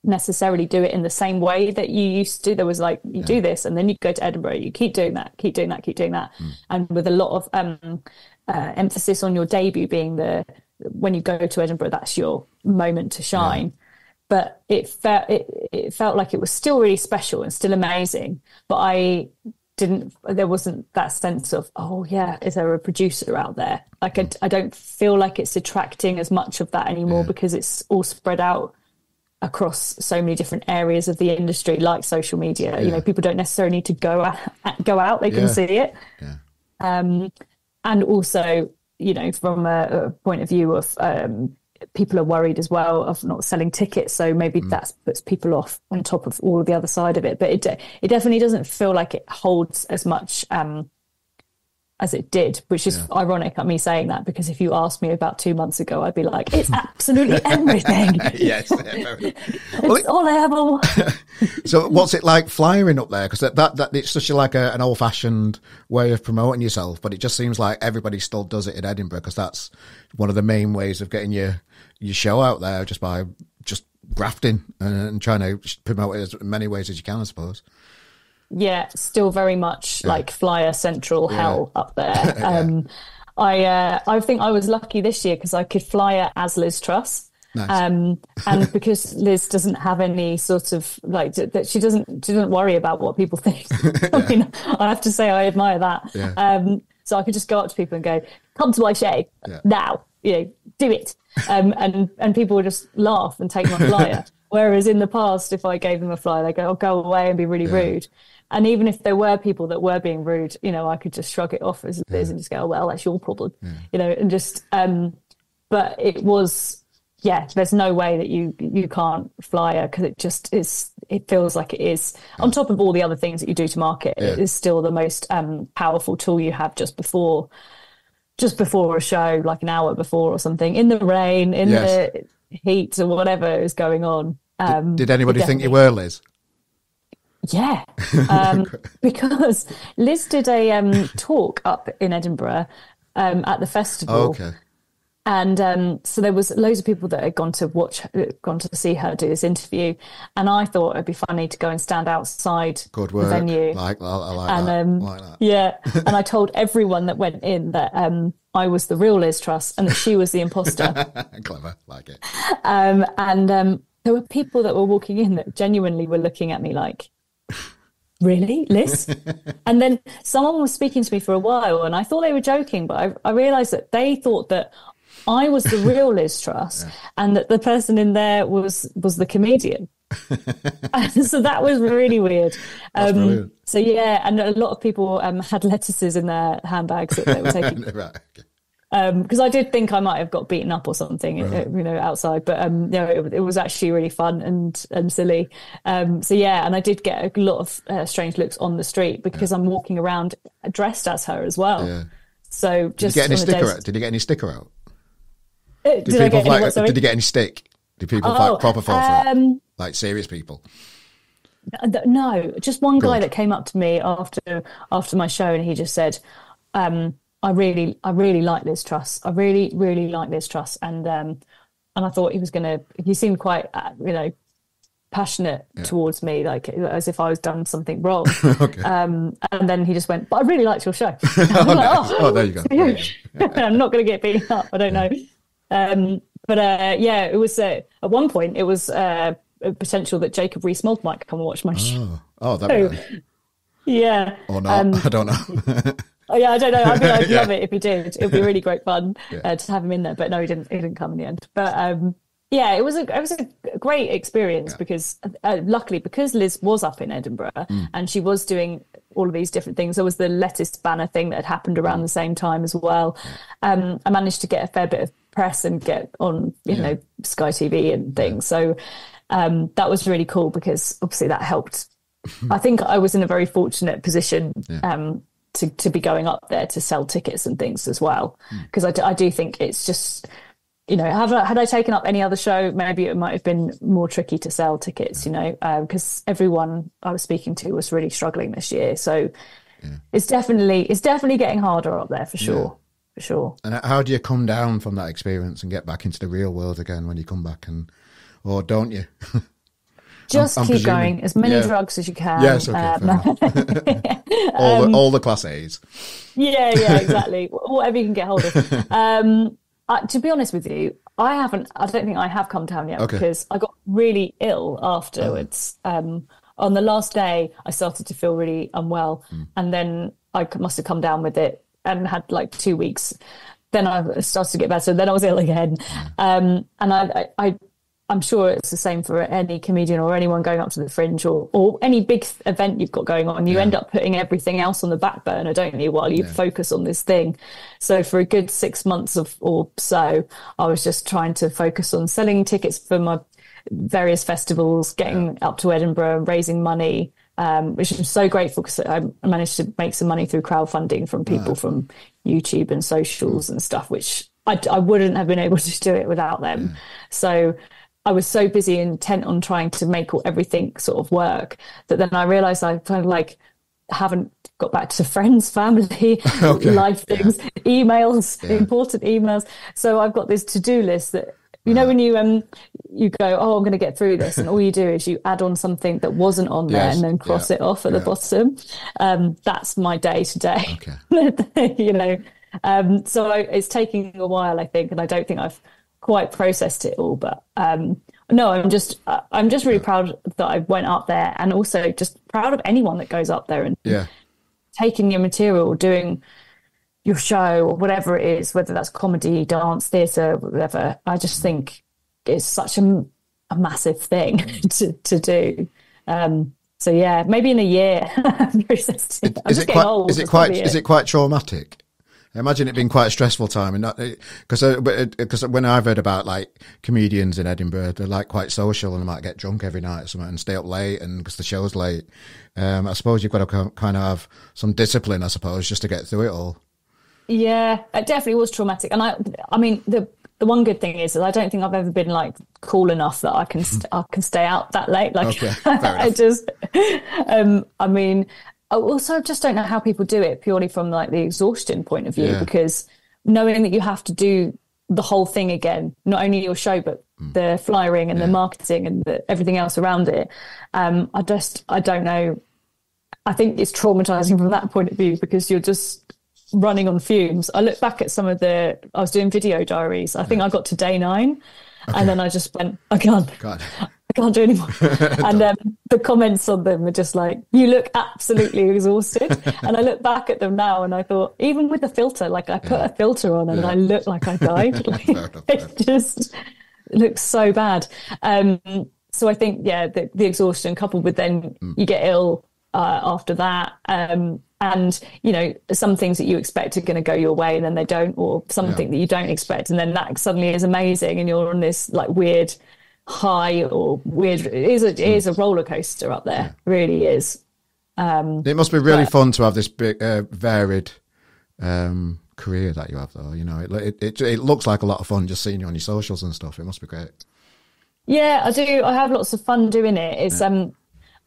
necessarily do it in the same way that you used to. There was like, you do this and then you go to Edinburgh, you keep doing that. And with a lot of emphasis on your debut being when you go to Edinburgh, that's your moment to shine. But it felt like it was still really special and still amazing. But there wasn't that sense of, is there a producer out there? Like I don't feel like it's attracting as much of that anymore because it's all spread out across so many different areas of the industry, like social media. You know, people don't necessarily need to go out, they can see it. And also, you know, from a point of view of people are worried as well of not selling tickets, so maybe that puts people off on top of all of the other side of it. But it definitely doesn't feel like it holds as much as it did, which is ironic at me saying that, because if you asked me about 2 months ago, I'd be like, it's absolutely everything. It's all I ever want. So what's it like flying up there? Because that it's such an old-fashioned way of promoting yourself, but it just seems like everybody still does it in Edinburgh, because that's one of the main ways of getting your show out there, just by grafting and trying to promote it as many ways as you can, I suppose. Yeah, still very much like flyer central hell up there. I think I was lucky this year because I could flyer as Liz Truss. Nice. And because Liz doesn't have any sort of like that, she doesn't worry about what people think. I mean, I have to say I admire that. Yeah. So I could just go up to people and go, "Come to my show now, do it," and people would just laugh and take my flyer. Whereas in the past, if I gave them a flyer, they go, "Oh, go away," and be really rude. And even if there were people that were being rude, I could just shrug it off as Liz and just go, "Oh, well, that's your problem," and just. But it was. Yeah, there's no way that you can't flyer because it just is. It feels like it is on top of all the other things that you do to market. It is still the most powerful tool you have just before a show, like an hour before or something, in the rain, in the heat, or whatever is going on. Did anybody think you were Liz? Yeah, because Liz did a talk up in Edinburgh at the festival. Oh, okay. And so there was loads of people that had gone to see her do this interview, and I thought it'd be funny to go and stand outside the venue. I like that. Yeah, and I told everyone that went in that I was the real Liz Truss and that she was the imposter. Clever, like it. And there were people that were walking in that genuinely were looking at me like, "Really, Liz?" And then someone was speaking to me for a while, and I thought they were joking, but I realised that they thought that I was the real Liz Truss and that the person in there was the comedian. So that was really weird. So yeah, and a lot of people had lettuces in their handbags that they were taking. Right, okay. Because I did think I might have got beaten up or something, outside. But it was actually really fun and silly. So yeah, and I did get a lot of strange looks on the street because I'm walking around dressed as her as well. Yeah. So just did you get any sticker out? Did you get any sticker out? Did you get any stick? Did people proper fall for it? Like serious people? No, just one guy that came up to me after my show, and he just said, I really like Liz Truss. I really, really like Liz Truss. And I thought he seemed quite, passionate towards me, like as if I was done something wrong. Okay. And then he just went, "But I really liked your show." There you go. I'm not going to get beaten up. I don't know. It was at one point it was a potential that Jacob Rees-Mogg might come and watch my show. Oh, that'd be nice. Yeah. Or not, I don't know. Oh yeah, I don't know. I mean, I'd love it if he did. It'd be really great fun to have him in there. But no, he didn't come in the end. But it was a great experience because luckily because Liz was up in Edinburgh and she was doing all of these different things. There was the lettuce banner thing that had happened around the same time as well. I managed to get a fair bit of press and get on, Sky TV and things. So that was really cool because obviously that helped. I think I was in a very fortunate position to be going up there to sell tickets and things as well. Because I do think it's just, had I taken up any other show, maybe it might have been more tricky to sell tickets, because everyone I was speaking to was really struggling this year. So it's definitely getting harder up there for sure. For sure. And how do you come down from that experience and get back into the real world again when you come back, or don't you? Just keep going. As many drugs as you can. Yes, okay. All the class A's. Yeah, exactly. Whatever you can get hold of. To be honest with you, I don't think I have come down yet because I got really ill afterwards. On the last day, I started to feel really unwell, and then I must have come down with it and had like 2 weeks. Then I started to get better. Then I was ill again, and I'm sure it's the same for any comedian or anyone going up to the Fringe or any big event you've got going on. You end up putting everything else on the back burner, don't you, while you focus on this thing. So for a good 6 months or so, I was just trying to focus on selling tickets for my various festivals, getting up to Edinburgh, raising money, which I'm so grateful because I managed to make some money through crowdfunding from people from YouTube and socials and stuff, which I wouldn't have been able to do it without them. So I was so busy and intent on trying to make everything sort of work that then I realised I kind of like haven't got back to friends, family, life things, emails, important emails. So I've got this to-do list that You know, when you go, oh, I'm going to get through this, and all you do is you add on something that wasn't on there and then cross it off at the bottom. That's my day to day. You know, so it's taking a while, I think, and I don't think I've quite processed it all. But no, I'm just really proud that I went up there, and also just proud of anyone that goes up there and taking your material, doing your show or whatever it is, whether that's comedy, dance, theatre, whatever. I just think it's such a massive thing to do. So yeah, maybe in a year. Is it quite traumatic? I imagine it being quite a stressful time, and because when I've heard about like comedians in Edinburgh, they're like quite social and they might get drunk every night or something and stay up late, and because the show's late, I suppose you've got to kind of have some discipline, I suppose, just to get through it all. Yeah, it definitely was traumatic, and I mean the one good thing is that I don't think I've ever been like cool enough that I can stay out that late. Like, I just, I mean. Also, I just don't know how people do it purely from like the exhaustion point of view, because knowing that you have to do the whole thing again, not only your show, but the flyering and the marketing and everything else around it. I don't know. I think it's traumatizing from that point of view, because you're just running on fumes. I look back at I was doing video diaries. I think I got to day 9 and then I just went, I can't do anymore. And the comments on them were just like, you look absolutely exhausted. And I look back at them now and I thought, even with the filter, like I put a filter on and I look like I died. Like, it just looks so bad. So I think, the exhaustion coupled with then you get ill after that. And, you know, some things that you expect are going to go your way and then they don't, or something that you don't expect. And then that suddenly is amazing. And you're on this like weird high or weird. It is a roller coaster up there. It really is. It must be really fun to have this big varied career that you have, though. You know, it looks like a lot of fun just seeing you on your socials and stuff. It must be great. Yeah, I do. I have lots of fun doing it. It's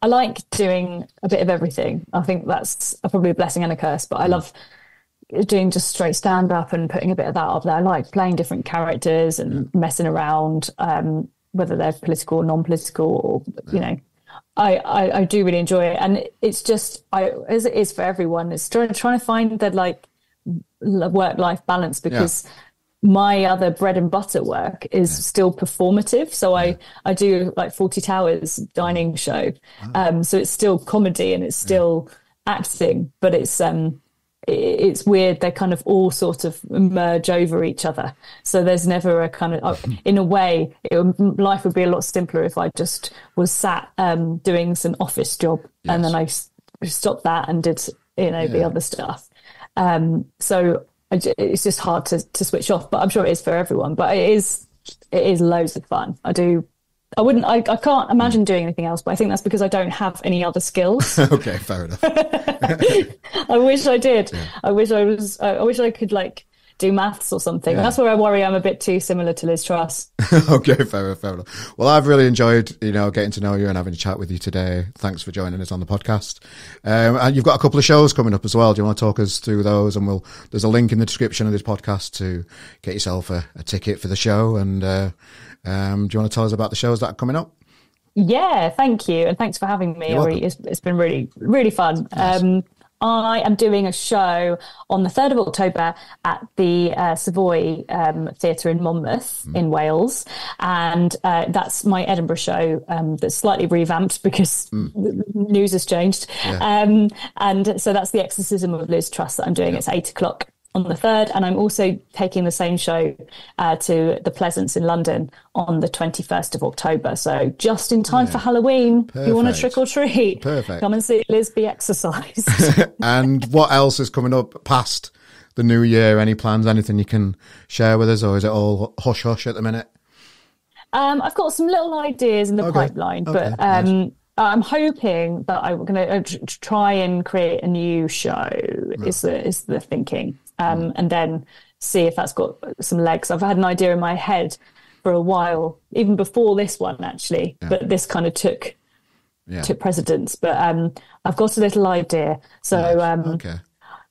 I like doing a bit of everything. I think that's probably a blessing and a curse, but I love doing just straight stand up and putting a bit of that up there. I like playing different characters and messing around, whether they're political or non-political, or, you know, I do really enjoy it. And it's just, as it is for everyone, it's trying to find that like work-life balance, because my other bread and butter work is still performative. So I do like 40 Towers dining show. So it's still comedy and it's still acting, but it's weird. They kind of all sort of merge over each other. So there's never a kind of, in a way, life would be a lot simpler if I just was sat doing some office job and then I stopped that and did, you know, the other stuff. So it's just hard to switch off, but I'm sure it is for everyone. But it is loads of fun. I can't imagine doing anything else, but I think that's because I don't have any other skills. Okay, fair enough. I wish I did. Yeah. I wish I could like do maths or something. Yeah. That's where I worry I'm a bit too similar to Liz Truss. Okay, fair enough. Well, I've really enjoyed, you know, getting to know you and having a chat with you today. Thanks for joining us on the podcast. And you've got a couple of shows coming up as well. Do you want to talk us through those? And there's a link in the description of this podcast to get yourself a ticket for the show. And do you want to tell us about the shows that are coming up? Yeah, thank you. And thanks for having me. It's been really, really fun. Nice. I am doing a show on the 3rd of October at the Savoy Theatre in Monmouth in Wales. And that's my Edinburgh show that's slightly revamped because the news has changed. Yeah. And so that's The Exorcism of Liz Truss that I'm doing. It's 8:00 on the 3rd, and I'm also taking the same show to the Pleasance in London on the 21st of October. So just in time for Halloween. Perfect. If you want to trick or treat, come and see Liz be exercised. And what else is coming up past the new year? Any plans, anything you can share with us, or is it all hush hush at the minute? I've got some little ideas in the pipeline, but nice. I'm hoping that I'm going to try and create a new show is the thinking. And then see if that's got some legs. I've had an idea in my head for a while, even before this one actually, but this kind of took precedence. But I've got a little idea. So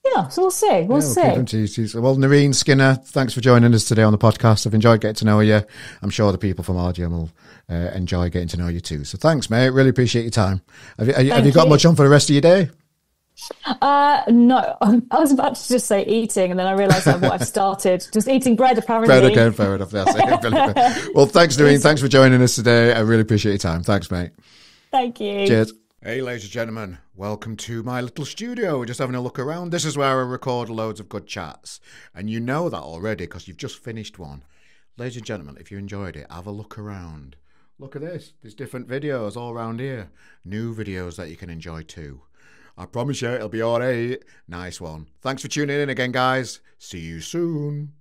Yeah, so we'll see. We'll see. Keep them teased. Well, Nerine Skinner, thanks for joining us today on the podcast. I've enjoyed getting to know you. I'm sure the people from RGM will enjoy getting to know you too. So thanks, mate. Really appreciate your time. Have you got much on for the rest of your day? No, I was about to just say eating, and then I realised what I've started. Just eating bread, apparently. Bread again, fair enough. That's it. Well, thanks, Nerine. Thanks for joining us today. I really appreciate your time. Thanks, mate. Thank you. Cheers. Hey, ladies and gentlemen, welcome to my little studio. We're just having a look around. This is where I record loads of good chats. And you know that already because you've just finished one. Ladies and gentlemen, if you enjoyed it, have a look around. Look at this. There's different videos all around here. New videos that you can enjoy too. I promise you, it'll be all right. Nice one. Thanks for tuning in again, guys. See you soon.